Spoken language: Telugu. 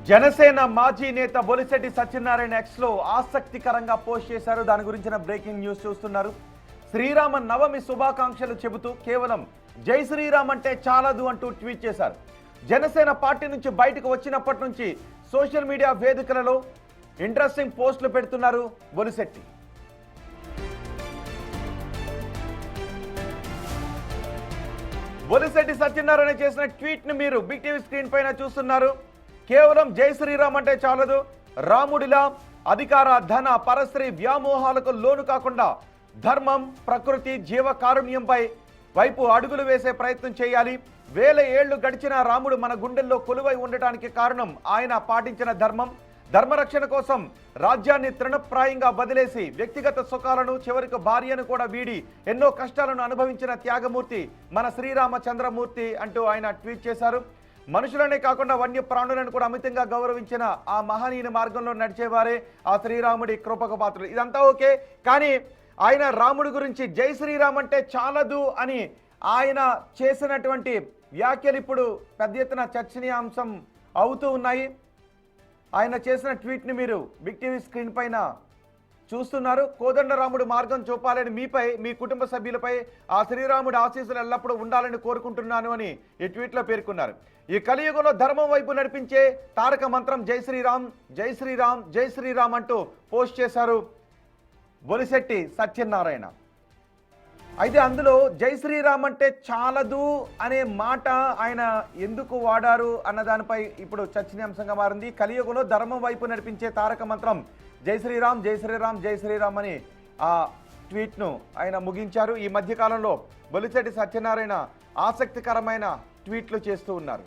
జనసేన మాజీ నేత బొలిశెట్టి సత్యనారాయణ ఎక్స్లో ఆసక్తికరంగా పోస్ట్ చేశారు. దాని గురించిన బ్రేకింగ్ న్యూస్ చూస్తున్నారు. శ్రీరామ నవమి శుభాకాంక్షలు చెబుతూ కేవలం జై శ్రీరామ్ అంటే చాలదు అంటూ ట్వీట్ చేశారు. జనసేన పార్టీ నుంచి బయటకు వచ్చినప్పటి నుంచి సోషల్ మీడియా వేదికలలో ఇంట్రెస్టింగ్ పోస్టులు పెడుతున్నారు బొలిశెట్టి. బొలిశెట్టి సత్యనారాయణ చేసిన ట్వీట్ ని మీరు బిగ్ టీవీ స్క్రీన్ పైన చూస్తున్నారు. కేవలం జై శ్రీరామ్ అంటే చాలదు, రాముడిలా అధికార ధన పరస్త్రీ వ్యామోహాలకు లోను కాకుండా ధర్మం ప్రకృతి జీవకారుణ్యంపై వైపు అడుగులు వేసే ప్రయత్నం చేయాలి. 1000 ఏళ్లు గడిచిన రాముడు మన గుండెల్లో కొలువై ఉండటానికి కారణం ఆయన పాటించిన ధర్మరక్షణ కోసం రాజ్యాన్ని తృణప్రాయంగా వదిలేసి వ్యక్తిగత సుఖాలను చివరికి భార్యను కూడా వీడి ఎన్నో కష్టాలను అనుభవించిన త్యాగమూర్తి మన శ్రీరామచంద్రమూర్తి అంటూ ఆయన ట్వీట్ చేశారు. మనుషులనే కాకుండా వన్య ప్రాణులను కూడా అమితంగా గౌరవించిన ఆ మహనీయుని మార్గంలో నడిచేవారే ఆ శ్రీరాముడి కృపకు పాత్రలు. ఇదంతా ఓకే, కానీ ఆయన రాముడి గురించి జై శ్రీరామ్ అంటే చాలదు అని ఆయన చేసినటువంటి వ్యాఖ్యలు ఇప్పుడు పెద్ద ఎత్తున చర్చనీయాంశం అవుతూ ఉన్నాయి. ఆయన చేసిన ట్వీట్ని మీరు బిగ్ టీవీ స్క్రీన్ పైన చూస్తున్నారు. కోదండరాముడు మార్గం చూపాలని మీపై, మీ కుటుంబ సభ్యులపై ఆ శ్రీరాముడి ఆశీస్సులు ఎల్లప్పుడూ ఉండాలని కోరుకుంటున్నాను అని ఈ ట్వీట్లో పేర్కొన్నారు. ఈ కలియుగంలో ధర్మం వైపు నడిపించే తారక మంత్రం జై శ్రీరామ్, జై శ్రీరామ్, జై శ్రీరామ్ అంటూ పోస్ట్ చేశారు బొలిశెట్టి సత్యనారాయణ. అయితే అందులో జై శ్రీరామ్ అంటే చాలదు అనే మాట ఆయన ఎందుకు వాడారు అన్న దానిపై ఇప్పుడు చర్చనీయాంశంగా మారింది. కలియుగంలో ధర్మం వైపు నడిపించే తారక మంత్రం జై శ్రీరామ్, జై శ్రీరామ్, జై శ్రీరామ్ అని ఆ ట్వీట్ను ఆయన ముగించారు. ఈ మధ్యకాలంలో బొలిశెట్టి సత్యనారాయణ ఆసక్తికరమైన ట్వీట్లు చేస్తూ ఉన్నారు.